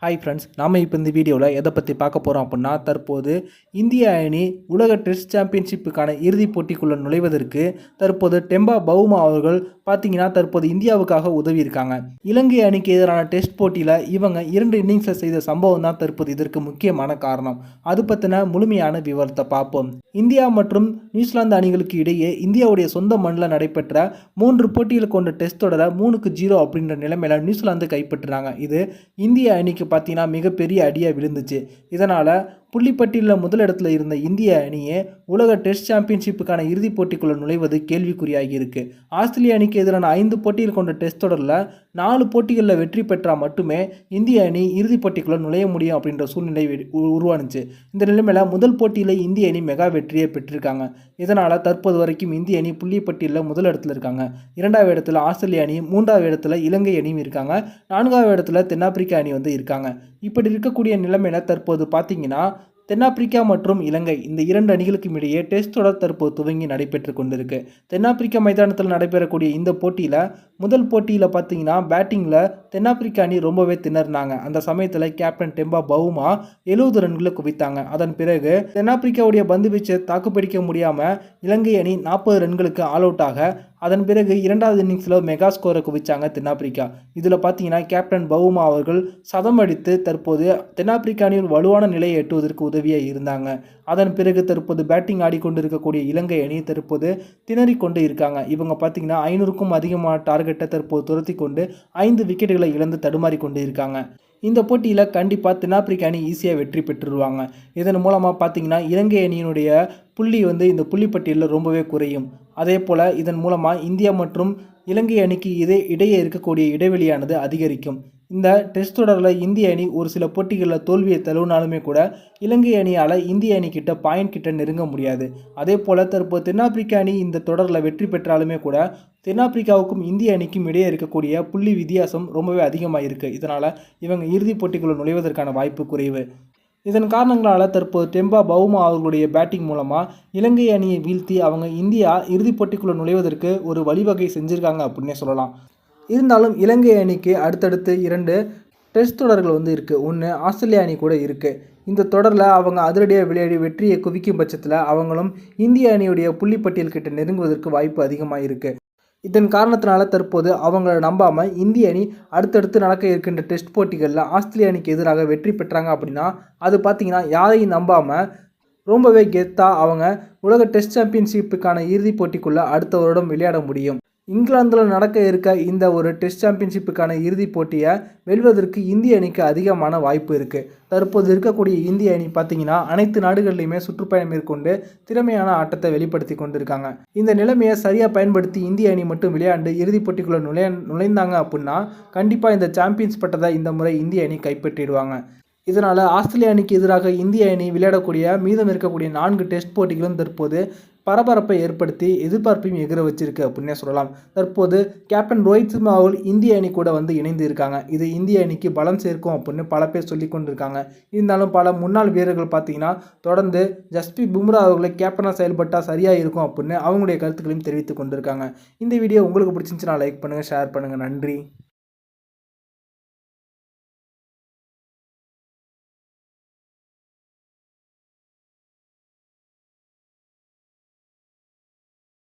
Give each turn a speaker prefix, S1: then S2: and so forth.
S1: Hi friends, நாம் இப்போ இந்த வீடியோவில் எதை பற்றி பார்க்க போகிறோம் அப்படின்னா, தற்போது இந்திய அணி உலக டெஸ்ட் சாம்பியன்ஷிப்புக்கான இறுதிப் போட்டிக்குள்ளே நுழைவதற்கு தற்போது டெம்பா பவுமா அவர்கள் பார்த்தீங்கன்னா தற்போது இந்தியாவுக்காக உதவியிருக்காங்க. இலங்கை அணிக்கு எதிரான டெஸ்ட் போட்டியில் இவங்க 2 இன்னிங்ஸை செய்த சம்பவம் தான் தற்போது இதற்கு முக்கியமான காரணம். அது பற்றின முழுமையான விவரத்தை பார்ப்போம். இந்தியா மற்றும் நியூசிலாந்து அணிகளுக்கு இடையே இந்தியாவுடைய சொந்த மண்ணில் நடைபெற்ற 3 போட்டிகள் கொண்ட டெஸ்ட் தொடரை 3-0 அப்படின்ற நிலைமையில் நியூசிலாந்து கைப்பற்றுறாங்க. இது இந்திய அணிக்கு பார்த்தீங்கன்னா மிகப்பெரிய அடியாக விழுந்துச்சு. இதனால் புள்ளிப்பட்டியலில் முதலிடத்தில் இருந்த இந்திய அணியே உலக டெஸ்ட் சாம்பியன்ஷிப்புக்கான இறுதிப் போட்டிக்குள்ள நுழைவது கேள்விக்குறியாகி இருக்கு. ஆஸ்திரேலிய அணிக்கு எதிரான 5 போட்டிகள் கொண்ட டெஸ்ட் தொடரில் 4 போட்டிகளில் வெற்றி பெற்றால் மட்டுமே இந்திய அணி இறுதிப் போட்டிக்குள்ள நுழைய முடியும் அப்படின்ற சூழ்நிலை உருவானுச்சு. இந்த நிலைமையில் முதல் போட்டியில் இந்திய அணி மெகா வெற்றியை பெற்றிருக்காங்க. இதனால் தற்போது வரைக்கும் இந்திய அணி புள்ளிப்பட்டியலில் முதலிடத்தில் இருக்காங்க. 2வது இடத்துல ஆஸ்திரேலிய அணி, 3வது இடத்துல இலங்கை அணியும் இருக்காங்க. 4வது இடத்துல தென்னாப்பிரிக்கா அணி இருக்காங்க. இப்படி இருக்கக்கூடிய நிலைமையில் தற்போது பார்த்தீங்கன்னா தென்னாப்பிரிக்கா மற்றும் இலங்கை இந்த 2 அணிகளுக்கும் இடையே டெஸ்ட் தொடர் தற்போது துவங்கி நடைபெற்று கொண்டிருக்கு. தென்னாப்பிரிக்கா மைதானத்தில் நடைபெறக்கூடிய இந்த போட்டியில் முதல் போட்டியில் பார்த்தீங்கன்னா பேட்டிங்கில் தென்னாப்பிரிக்கா அணி ரொம்பவே திணறினாங்க. அந்த சமயத்தில் கேப்டன் டெம்பா பவுமா 70 ரன்களை குவித்தாங்க. அதன் பிறகு தென்னாப்பிரிக்காவுடைய பந்து வீச்சை தாக்குப்பிடிக்க முடியாமல் இலங்கை அணி 40 ரன்களுக்கு ஆல் அவுட் ஆக அதன் பிறகு 2வது இன்னிங்ஸில் மெகா ஸ்கோரை குவிச்சாங்க தென்னாப்பிரிக்கா. இதில் பார்த்தீங்கன்னா கேப்டன் பவுமா அவர்கள் சதம் அடித்து தற்போது தென்னாப்பிரிக்கா அணியின் வலுவான நிலையை எட்டுவதற்கு உதவியாக இருந்தாங்க. அதன் பிறகு தற்போது பேட்டிங் ஆடிக்கொண்டிருக்கக்கூடிய இலங்கை அணி தற்போது திணறிக் கொண்டு இருக்காங்க. இவங்க பார்த்தீங்கன்னா 500க்கும் அதிகமான டார்கெட்டை தற்போது துரத்தி கொண்டு 5 விக்கெட்டுகளை இழந்து தடுமாறி கொண்டு இருக்காங்க. இந்த போட்டியில் கண்டிப்பாக தென்னாப்பிரிக்கா அணி ஈஸியாக வெற்றி பெற்றுருவாங்க. இதன் மூலமாக பார்த்தீங்கன்னா இலங்கை அணியினுடைய புள்ளி இந்த புள்ளிப்பட்டியலில் ரொம்பவே குறையும். அதே போல் இதன் மூலமாக இந்தியா மற்றும் இலங்கை அணிக்கு இடையே இருக்கக்கூடிய இடைவெளியானது அதிகரிக்கும். இந்த டெஸ்ட் தொடரில் இந்திய அணி ஒரு சில போட்டிகளில் தோல்வியை தழுவினாலுமே கூட இலங்கை அணியால் இந்திய அணிக்கிட்ட பாயிண்ட் கிட்ட நெருங்க முடியாது. அதே போல் தற்போது தென்னாப்பிரிக்கா அணி இந்த தொடரில் வெற்றி பெற்றாலுமே கூட தென்னாப்பிரிக்காவுக்கும் இந்திய அணிக்கும் இடையே இருக்கக்கூடிய புள்ளி வித்தியாசம் ரொம்பவே அதிகமாக இருக்குது. இதனால் இவங்க இறுதிப் போட்டிக்குள்ள நுழைவதற்கான வாய்ப்பு குறைவு. இதன் காரணங்களால் தற்போது டெம்பா பவுமா அவர்களுடைய பேட்டிங் மூலமாக இலங்கை அணியை வீழ்த்தி அவங்க இந்தியா இறுதிப் போட்டிக்குள்ள நுழைவதற்கு ஒரு வழிவகை செஞ்சுருக்காங்க அப்படின்னே சொல்லலாம். இருந்தாலும் இலங்கை அணிக்கு அடுத்தடுத்து 2 டெஸ்ட் தொடர்கள் இருக்குது. ஒன்று ஆஸ்திரேலியா அணி கூட இருக்குது. இந்த தொடரில் அவங்க அதிரடியாக விளையாடி வெற்றியை குவிக்கும் பட்சத்தில் அவங்களும் இந்திய அணியுடைய புள்ளிப்பட்டியல் கிட்ட நெருங்குவதற்கு வாய்ப்பு அதிகமாக இருக்குது. இதன் காரணத்தினால தற்போது அவங்கள நம்பாமல் இந்திய அணி அடுத்தடுத்து நடக்க இருக்கின்ற டெஸ்ட் போட்டிகளில் ஆஸ்திரேலிய அணிக்கு எதிராக வெற்றி பெற்றாங்க அப்படின்னா அது பார்த்திங்கன்னா யாரையும் நம்பாமல் ரொம்பவே கெத்தாக அவங்க உலக டெஸ்ட் சாம்பியன்ஷிப்புக்கான இறுதிப் போட்டிக்குள்ளே அடுத்த வருடம் விளையாட முடியும். இங்கிலாந்தில் நடக்க இருக்க இந்த ஒரு டெஸ்ட் சாம்பியன்ஷிப்புக்கான இறுதிப் போட்டியை வெல்வதற்கு இந்திய அணிக்கு அதிகமான வாய்ப்பு இருக்குது. தற்போது இருக்கக்கூடிய இந்திய அணி பார்த்தீங்கன்னா அனைத்து நாடுகள்லையுமே சுற்றுப்பயணம் மேற்கொண்டு திறமையான ஆட்டத்தை வெளிப்படுத்தி கொண்டிருக்காங்க. இந்த நிலைமையை சரியாக பயன்படுத்தி இந்திய அணி மட்டும் விளையாண்டு இறுதிப் போட்டிக்குள்ளே நுழைந்தாங்க அப்படின்னா கண்டிப்பாக இந்த சாம்பியன்ஸ் பட்டத்தை இந்த முறை இந்திய அணி கைப்பற்றிடுவாங்க. இதனால் ஆஸ்திரேலிய அணிக்கு எதிராக இந்திய அணி விளையாடக்கூடிய மீதம் இருக்கக்கூடிய 4 டெஸ்ட் போட்டிகளும் தற்போது பரபரப்பை ஏற்படுத்தி எதிர்பார்ப்பையும் எகிர வச்சிருக்கு அப்படின்னே சொல்லலாம். தற்போது கேப்டன் ரோஹித் சர்மா அவர்கள் இந்திய அணி கூட இணைந்து இருக்காங்க. இது இந்திய அணிக்கு பலம் சேர்க்கும் அப்படின்னு பல பேர் சொல்லி கொண்டிருக்காங்க. இருந்தாலும் பல முன்னாள் வீரர்கள் பார்த்தீங்கன்னா தொடர்ந்து ஜஸ்பிரீத் பும்ரா அவர்களை கேப்டனாக செயல்பட்டால் சரியாக இருக்கும் அப்படின்னு அவங்களுடைய கருத்துக்களையும் தெரிவித்து கொண்டிருக்காங்க. இந்த வீடியோ உங்களுக்கு பிடிச்சிருந்துச்சுன்னா லைக் பண்ணுங்கள், ஷேர் பண்ணுங்கள். நன்றி.